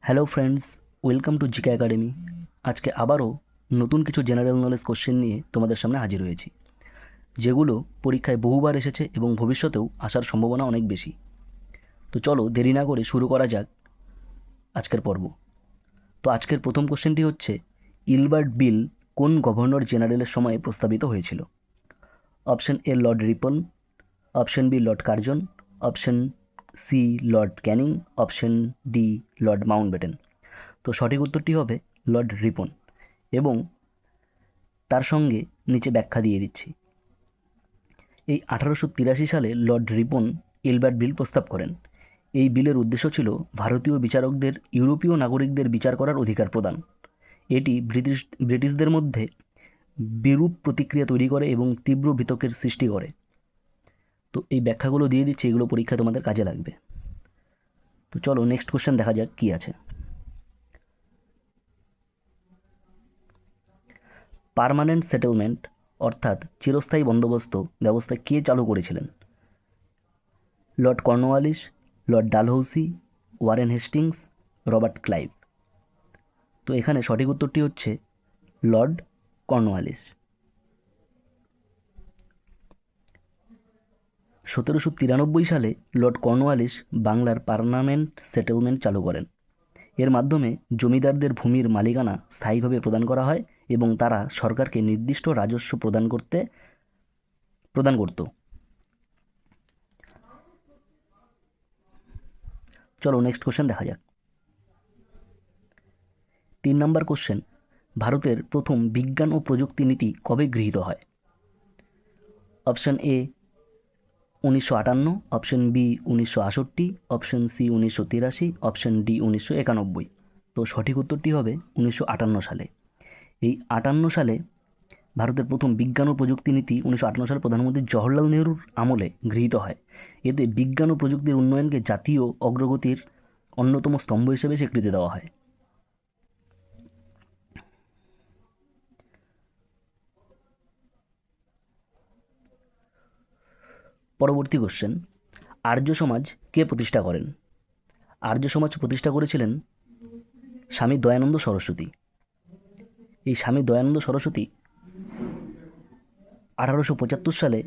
Hello friends, welcome to GK academy. আজকে আবারও নতুন কিছু জেনারেল নলেজ কোশ্চেন নিয়ে তোমাদের সামনে হাজির হয়েছি, যেগুলো পরীক্ষায় বহুবার এসেছে এবং ভবিষ্যতেও আসার সম্ভাবনা অনেক বেশি। তো চলো দেরি না করে শুরু করা যাক আজকের পর্ব। তো আজকের প্রথম কোশ্চেনটি হচ্ছে, ইলবার্ট বিল কোন গভর্নর জেনারেলের সময়ে প্রস্তাবিত হয়েছিল? Option A Lord Ripon, option B Lord Curzon, option C Lord Canning, option D Lord Mountbatten. তো সঠিক উত্তরটি হবে লর্ড রিপন, এবং তার সঙ্গে নিচে ব্যাখ্যা দিয়ে দিচ্ছি। এই 1883 সালে লর্ড রিপন ইলবার্ট বিল প্রস্তাব করেন। এই বিলের উদ্দেশ্য ছিল ভারতীয় বিচারকদের ইউরোপীয় নাগরিকদের বিচার করার অধিকার প্রদান। এটি ব্রিটিশদের মধ্যে বিরূপ প্রতিক্রিয়া তৈরি করে এবং তীব্র বিতর্কের সৃষ্টি করে। তো এই ব্যাখ্যাগুলো দিয়ে দিচ্ছি, এগুলো পরীক্ষায় তোমাদের কাজে লাগবে। তো চলো নেক্সট কোশ্চেন দেখা যাক কী আছে। পার্মানেন্ট সেটেলমেন্ট অর্থাৎ চিরস্থায়ী বন্দোবস্ত ব্যবস্থা কে চালু করেছিলেন? Lord Cornwallis, Lord Dalhousie, Warren Hastings, Robert Clive. তো এখানে সঠিক উত্তরটি হচ্ছে লর্ড কর্নওয়ালিস। 1793 সালে লর্ড কর্নওয়ালিস বাংলার পার্মানেন্ট সেটেলমেন্ট চালু করেন। এর মাধ্যমে জমিদারদের ভূমির মালিকানা স্থায়ীভাবে প্রদান করা হয় এবং তারা সরকারকে নির্দিষ্ট রাজস্ব প্রদান করত। চলো নেক্সট কোশ্চেন দেখা যাক। 3 নম্বর কোশ্চেন, ভারতের প্রথম বিজ্ঞান ও প্রযুক্তি নীতি কবে গৃহীত হয়? Option A 1958, option B 1968, option C 1983, option D 1991। তো সঠিক উত্তরটি হবে 1958 সালে। এই 58 সালে ভারতের প্রথম বিজ্ঞান ও প্রযুক্তি নীতি 1958 সালে প্রধানমন্ত্রী জওহরলাল নেহরুর আমলে গৃহীত হয়। এতে বিজ্ঞান ও প্রযুক্তির উন্নয়নকে জাতীয় অগ্রগতির অন্যতম স্তম্ভ হিসেবে স্বীকৃতি দেওয়া হয়। পরবর্তী কোশ্চেন, আর্য সমাজ কে প্রতিষ্ঠা করেন? আর্য সমাজ প্রতিষ্ঠা করেছিলেন স্বামী দয়ানন্দ সরস্বতী। এই স্বামী দয়ানন্দ সরস্বতী 1875 সালে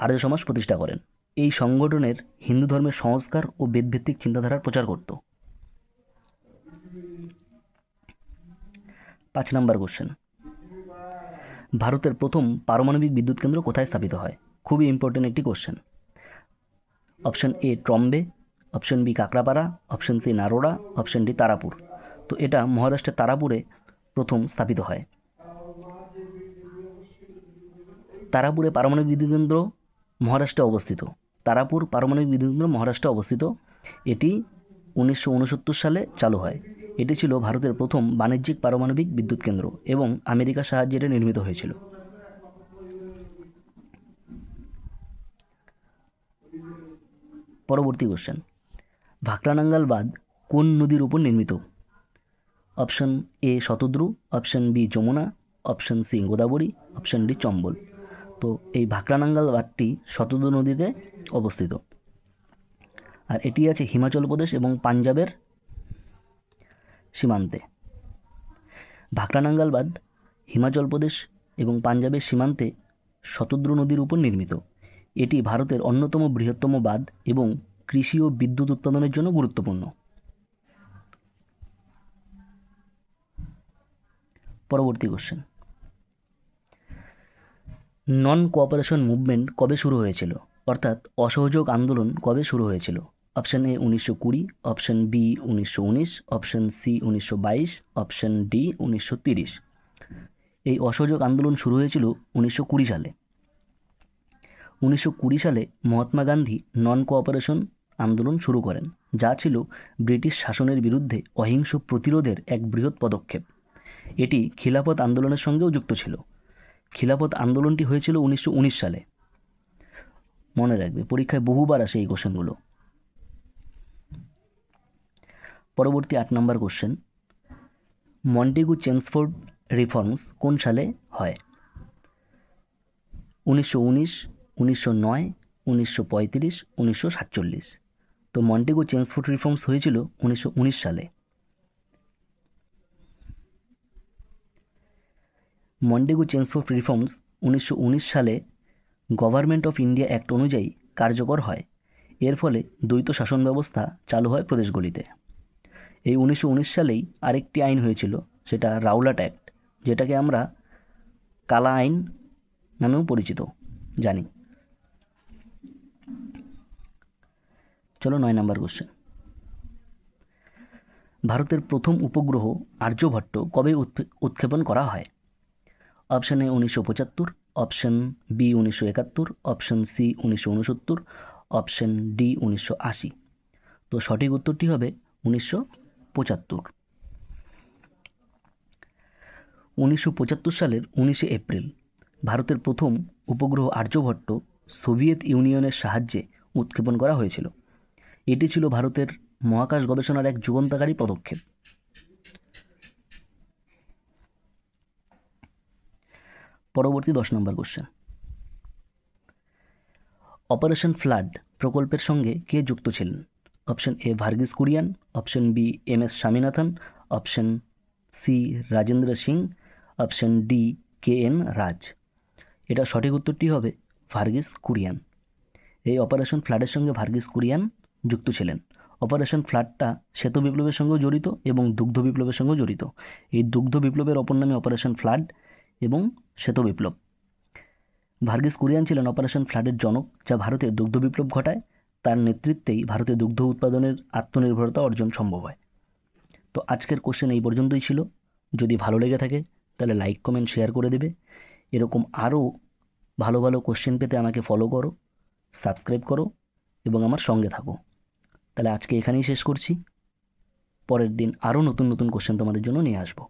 আর্য সমাজ প্রতিষ্ঠা করেন। এই সংগঠনের হিন্দু ধর্মের সংস্কার ও বেদভিত্তিক চিন্তাধারার প্রচার করত। 5 নম্বর কোশ্চেন, ভারতের প্রথম পারমাণবিক বিদ্যুৎ কেন্দ্র কোথায় স্থাপিত হয়? খুবই ইম্পর্টেন্ট একটি question. Option A Trombay, option B Kakrapara, option C Naroda, option D Tarapur. তো এটা মহারাষ্ট্রের তারাপুরে প্রথম স্থাপিত হয়। তারাপুরে পারমাণবিক বিদ্যুৎ কেন্দ্র মহারাষ্ট্রে অবস্থিত। তারাপুর পারমাণবিক বিদ্যুৎ কেন্দ্র মহারাষ্ট্রে অবস্থিত। এটি 1969 সালে চালু হয়। এটি ছিল ভারতের প্রথম বাণিজ্যিক পারমাণবিক বিদ্যুৎ কেন্দ্র এবং আমেরিকার সাহায্যে এটি নির্মিত হয়েছিল। পরবর্তী কোশ্চেন, ভাকরানাঙ্গাল বাঁধ কোন নদীর উপর নির্মিত? Option A Shatadru, option B Yamuna, option C Godavari, option D Chambal. তো এই ভাকরানাঙ্গাল বাঁধটি শতদ্রু নদীতে অবস্থিত, আর এটি আছে হিমাচল প্রদেশ এবং পাঞ্জাবের সীমান্তে। ভাকরানাঙ্গাল বাঁধ হিমাচল প্রদেশ এবং পাঞ্জাবের সীমান্তে শতদ্রু নদীর উপর নির্মিত। এটি ভারতের অন্যতম বৃহত্তম বাঁধ এবং কৃষি ও বিদ্যুৎ উৎপাদনের জন্য গুরুত্বপূর্ণ। পরবর্তী কোশ্চেন, নন কোঅপারেশন মুভমেন্ট কবে শুরু হয়েছিল, অর্থাৎ অসহযোগ আন্দোলন কবে শুরু হয়েছিল? Option A 1920, option B 1919, option C 1922, option D 1930। এই অসহযোগ আন্দোলন শুরু হয়েছিল 1920 সালে। 1920 সালে মহাত্মা গান্ধী নন কোঅপারেশন আন্দোলন শুরু করেন, যা ছিল ব্রিটিশ শাসনের বিরুদ্ধে অহিংস প্রতিরোধের এক বৃহৎ পদক্ষেপ। এটি খিলাফত আন্দোলনের সঙ্গেও যুক্ত ছিল। খিলাফত আন্দোলনটি হয়েছিল 1919 সালে। মনে রাখবে, পরীক্ষায় বহুবার আসে এই কোশ্চেনগুলো। পরবর্তী 8 নম্বর কোশ্চেন, মন্টেগু চেমসফোর্ড রিফর্মস কোন সালে হয়? 1919, 1909, 1935, 1947। তো মন্টেগু চেমসফোর্ড রিফর্মস হয়েছিল 1919 সালে। মন্টেগু চেঞ্জ ফর রিফর্মস 1919 সালে গভর্নমেন্ট অফ ইন্ডিয়া অ্যাক্ট অনুযায়ী কার্যকর হয়। এর ফলে দ্বৈত শাসন ব্যবস্থা চালু হয় প্রদেশগুলিতে। এই 1919 সালেই আরেকটি আইন হয়েছিল, সেটা রাওলাট অ্যাক্ট, যেটাকে আমরা কালা আইন নামেও পরিচিত জানি। চলো 9 নম্বর কোশ্চেন। ভারতের প্রথম উপগ্রহ আর্যভট্ট কবে উৎক্ষেপণ করা হয়? Option A 1975, option B 1971, option C 1969, option D 1980। তো সঠিক উত্তরটি হবে 1975। 1975 সালের 19 এপ্রিল ভারতের প্রথম উপগ্রহ আর্যভট্ট সোভিয়েত ইউনিয়নের সাহায্যে উৎক্ষেপণ করা হয়েছিল। এটি ছিল ভারতের মহাকাশ গবেষণার এক যুগান্তকারী পদক্ষেপ। পরবর্তী 10 নম্বর কোশ্চেন। অপারেশন ফ্লাড প্রকল্পের সঙ্গে কে যুক্ত ছিলেন? Option A Verghese Kurien, option B M S. Swaminathan, option C Rajendra Singh, option D K N. Raj. এটা সঠিক উত্তরটি হবে ভার্গিস কুরিয়ান। এই অপারেশন ফ্লাডের সঙ্গে ভার্গিস কুরিয়ান যুক্ত ছিলেন। অপারেশন ফ্লাডটা শ্বেত বিপ্লবের সঙ্গেও জড়িত এবং দুগ্ধ বিপ্লবের সঙ্গেও জড়িত। এই দুগ্ধ বিপ্লবের অপর নামে অপারেশন ফ্লাড এবং শ্বেত বিপ্লব। ভার্গিস কুরিয়ান ছিলেন অপারেশন ফ্লাডের জনক, যা ভারতে দুগ্ধ বিপ্লব ঘটায়। তার নেতৃত্বেই ভারতে দুগ্ধ উৎপাদনের আত্মনির্ভরতা অর্জন সম্ভব হয়। তো আজকের কোশ্চেন এই পর্যন্তই ছিল। যদি ভালো লেগে থাকে তাহলে লাইক, কমেন্ট, শেয়ার করে দেবে। এরকম আরও ভালো ভালো কোশ্চেন পেতে আমাকে ফলো করো, সাবস্ক্রাইব করো এবং আমার সঙ্গে থাকো। তাহলে আজকে এখানেই শেষ করছি। পরের দিন আরও নতুন নতুন কোশ্চেন তোমাদের জন্য নিয়ে আসবো।